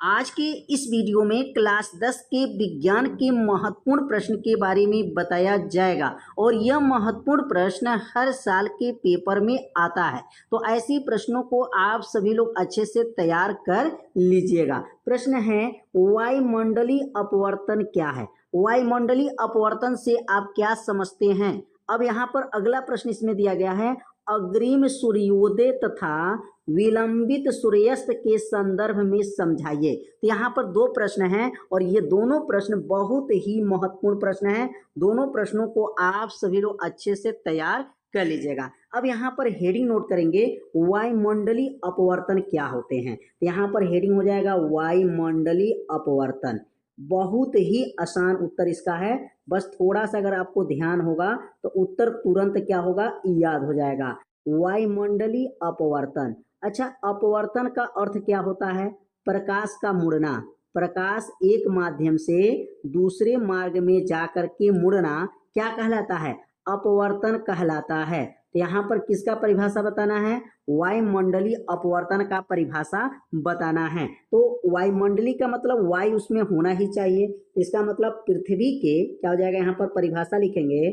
आज के इस वीडियो में क्लास 10 के विज्ञान के महत्वपूर्ण प्रश्न के बारे में बताया जाएगा और यह महत्वपूर्ण प्रश्न हर साल के पेपर में आता है। तो ऐसे प्रश्नों को आप सभी लोग अच्छे से तैयार कर लीजिएगा। प्रश्न है, वायुमंडलीय अपवर्तन क्या है? वायुमंडलीय अपवर्तन से आप क्या समझते हैं? अब यहाँ पर अगला प्रश्न इसमें दिया गया है, अग्रिम सूर्योदय तथा विलंबित सूर्यास्त के संदर्भ में समझाइए। तो यहाँ पर दो प्रश्न हैं और ये दोनों प्रश्न बहुत ही महत्वपूर्ण प्रश्न हैं। दोनों प्रश्नों को आप सभी लोग अच्छे से तैयार कर लीजिएगा। अब यहाँ पर हेडिंग नोट करेंगे, वायुमंडलीय अपवर्तन क्या होते हैं। तो यहाँ पर हेडिंग हो जाएगा वायुमंडलीय अपवर्तन। बहुत ही आसान उत्तर इसका है, बस थोड़ा सा अगर आपको ध्यान होगा तो उत्तर तुरंत क्या होगा, याद हो जाएगा। वायुमंडलीय अपवर्तन। अच्छा, अपवर्तन का अर्थ क्या होता है? प्रकाश का मुड़ना। प्रकाश एक माध्यम से दूसरे मार्ग में जाकर के मुड़ना क्या कहलाता है? अपवर्तन कहलाता है। तो यहाँ पर किसका परिभाषा बताना है? वायुमंडलीय अपवर्तन का परिभाषा बताना है। तो वायुमंडलीय का मतलब वायु उसमें होना ही चाहिए। इसका मतलब पृथ्वी के क्या हो जाएगा, यहाँ पर परिभाषा लिखेंगे,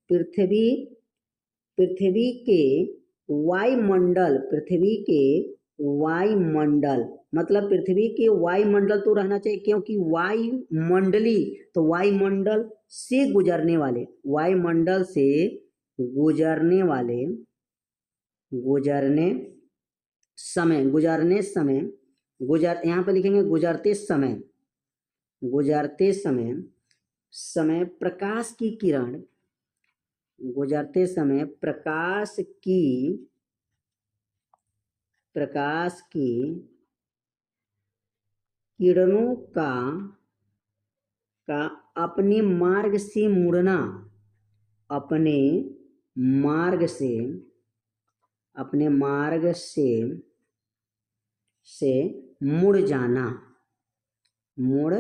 पृथ्वी पृथ्वी के वायुमंडल, पृथ्वी के वायुमंडल मतलब पृथ्वी के वायुमंडल तो रहना चाहिए, क्योंकि वायुमंडली तो वायुमंडल से गुजरने वाले, वायुमंडल से गुजरने वाले, गुजरने समय गुजर, यहाँ पे लिखेंगे गुजरते समय, गुजरते समय प्रकाश की किरण, गुजरते समय प्रकाश की किरणों का अपने मार्ग से मुड़ना, अपने मार्ग से मुड़ जाना, मुड़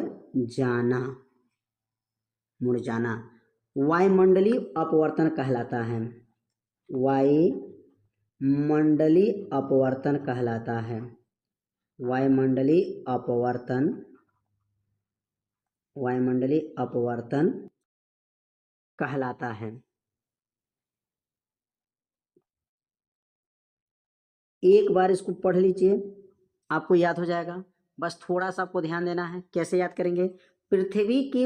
जाना वायुमंडलीय अपवर्तन कहलाता है। वायुमंडलीय अपवर्तन कहलाता है। वायुमंडलीय अपवर्तन कहलाता है। एक बार इसको पढ़ लीजिए, आपको याद हो जाएगा। बस थोड़ा सा आपको ध्यान देना है। कैसे याद करेंगे? पृथ्वी के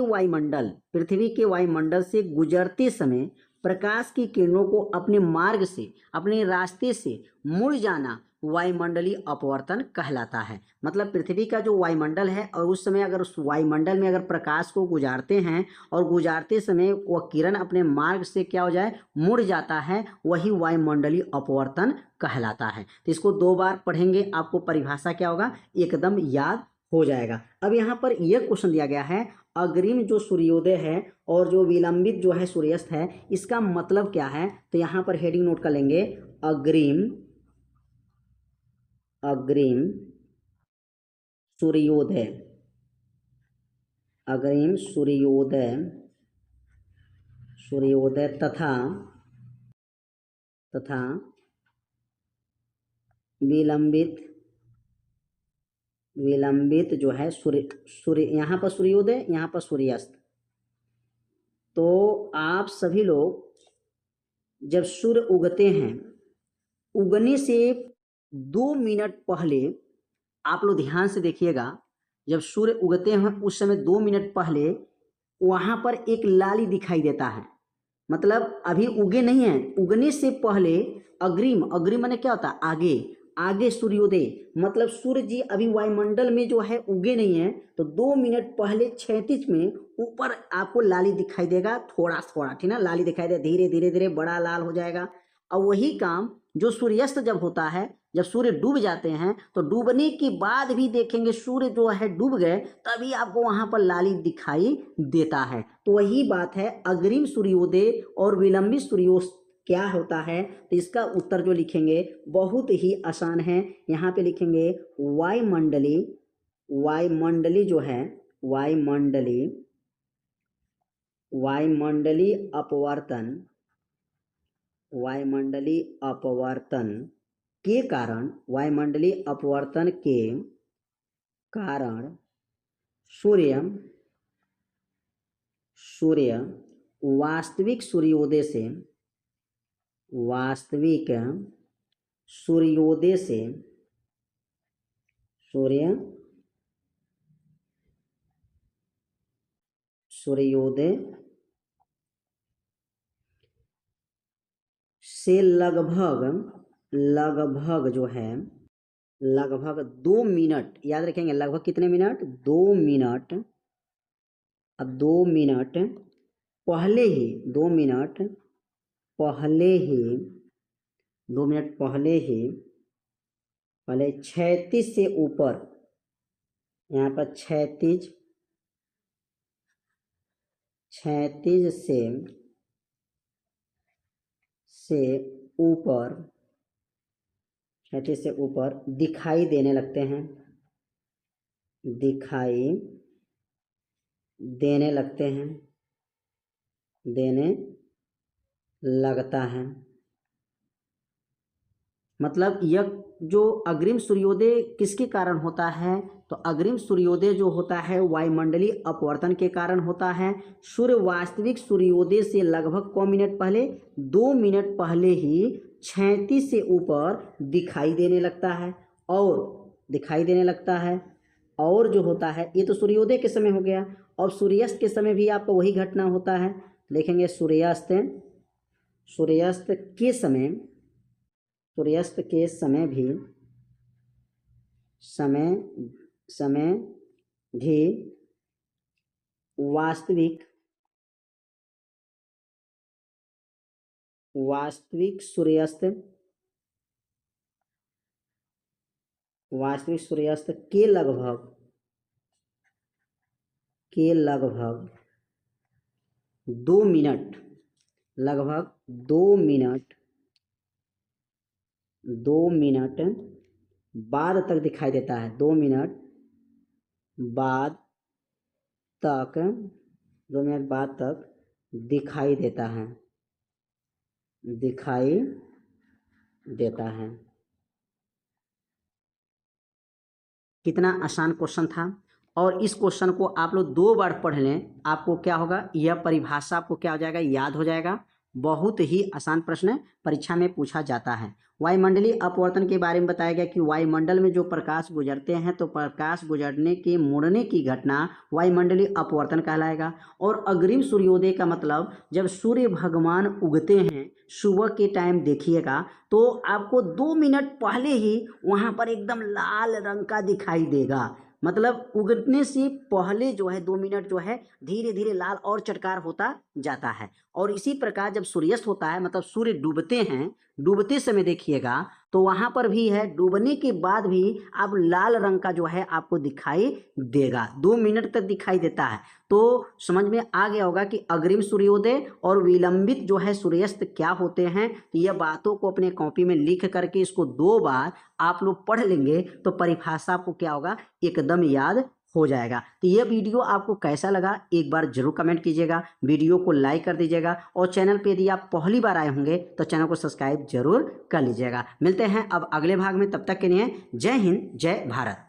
वायुमंडल से गुजरते समय प्रकाश की किरणों को अपने मार्ग से, अपने रास्ते से मुड़ जाना वायुमंडलीय अपवर्तन कहलाता है। मतलब पृथ्वी का जो वायुमंडल है और उस समय अगर उस वायुमंडल में अगर प्रकाश को गुजारते हैं और गुजारते समय वह किरण अपने मार्ग से क्या हो जाए, मुड़ जाता है, वही वायुमंडलीय अपवर्तन कहलाता है। तो इसको दो बार पढ़ेंगे, आपको परिभाषा क्या होगा, एकदम याद हो जाएगा। अब यहाँ पर यह क्वेश्चन दिया गया है, अग्रिम जो सूर्योदय है और जो विलंबित जो है सूर्यास्त है, इसका मतलब क्या है? तो यहाँ पर हेडिंग नोट कर लेंगे, अग्रिम सूर्योदय, अग्रिम सूर्योदय तथा विलंबित जो है सूर्य, यहाँ पर सूर्योदय, यहाँ पर सूर्यास्त। तो आप सभी लोग जब सूर्य उगते हैं, उगने से 2 मिनट पहले आप लोग ध्यान से देखिएगा, जब सूर्य उगते हैं उस समय 2 मिनट पहले वहां पर एक लाली दिखाई देता है। मतलब अभी उगे नहीं है, उगने से पहले अग्रिम माने क्या होता है? आगे सूर्योदय, मतलब सूर्य जी अभी वायुमंडल में जो है उगे नहीं है, तो 2 मिनट पहले क्षैतिज में ऊपर आपको लाली दिखाई देगा, थोड़ा थोड़ा, ठीक ना, लाली दिखाई दे, धीरे धीरे धीरे बड़ा लाल हो जाएगा। और वही काम जो सूर्यास्त जब होता है, जब सूर्य डूब जाते हैं, तो डूबने के बाद भी देखेंगे सूर्य जो है डूब गए, तभी आपको वहां पर लाली दिखाई देता है। तो वही बात है, अग्रिम सूर्योदय और विलंबित सूर्योदय क्या होता है? तो इसका उत्तर जो लिखेंगे बहुत ही आसान है। यहाँ पे लिखेंगे वायुमंडली जो है, वायुमंडलीय अपवर्तन के कारण, वायुमंडलीय अपवर्तन कारण सूर्य वास्तविक सूर्योदय से सूर्योदय से लगभग जो है लगभग 2 मिनट, याद रखेंगे लगभग कितने मिनट, 2 मिनट। अब 2 मिनट पहले ही 2 मिनट पहले ही क्षैतिज से ऊपर, यहाँ पर क्षैतिज से ऊपर दिखाई देने लगते हैं, देने लगता है। मतलब यह जो अग्रिम सूर्योदय किसके कारण होता है, तो अग्रिम सूर्योदय जो होता है वायुमंडलीय अपवर्तन के कारण होता है। सूर्य वास्तविक सूर्योदय से लगभग कौ मिनट पहले, 2 मिनट पहले ही क्षैतिज से ऊपर दिखाई देने लगता है। और जो होता है, ये तो सूर्योदय के समय हो गया। और सूर्यास्त के समय भी आपको वही घटना होता है। लिखेंगे सूर्यास्त के समय भी वास्तविक सूर्यास्त के लगभग 2 मिनट, लगभग 2 मिनट बाद तक दिखाई देता है। 2 मिनट बाद तक दिखाई देता है। कितना आसान क्वेश्चन था। और इस क्वेश्चन को आप लोग 2 बार पढ़ लें, आपको क्या होगा, यह परिभाषा आपको क्या हो जाएगा, याद हो जाएगा। बहुत ही आसान प्रश्न परीक्षा में पूछा जाता है। वायुमंडलीय अपवर्तन के बारे में बताया गया कि वायुमंडल में जो प्रकाश गुजरते हैं तो प्रकाश गुजरने के मुड़ने की घटना वायुमंडलीय अपवर्तन कहलाएगा। और अग्रिम सूर्योदय का मतलब जब सूर्य भगवान उगते हैं सुबह के टाइम देखिएगा तो आपको 2 मिनट पहले ही वहां पर एकदम लाल रंग का दिखाई देगा। मतलब उगने से पहले जो है 2 मिनट जो है धीरे धीरे लाल और चटकार होता जाता है। और इसी प्रकार जब सूर्यास्त होता है, मतलब सूर्य डूबते हैं, डूबते समय देखिएगा तो वहां पर भी है, डूबने के बाद भी आप लाल रंग का जो है आपको दिखाई देगा, 2 मिनट तक दिखाई देता है। तो समझ में आ गया होगा कि अग्रिम सूर्योदय और विलंबित जो है सूर्यास्त क्या होते हैं। तो यह बातों को अपने कॉपी में लिख करके इसको 2 बार आप लोग पढ़ लेंगे तो परिभाषा आपको क्या होगा, एकदम याद हो जाएगा। तो यह वीडियो आपको कैसा लगा एक बार जरूर कमेंट कीजिएगा, वीडियो को लाइक कर दीजिएगा और चैनल पे यदि आप पहली बार आए होंगे तो चैनल को सब्सक्राइब जरूर कर लीजिएगा। मिलते हैं अब अगले भाग में, तब तक के लिए जय हिंद जय भारत।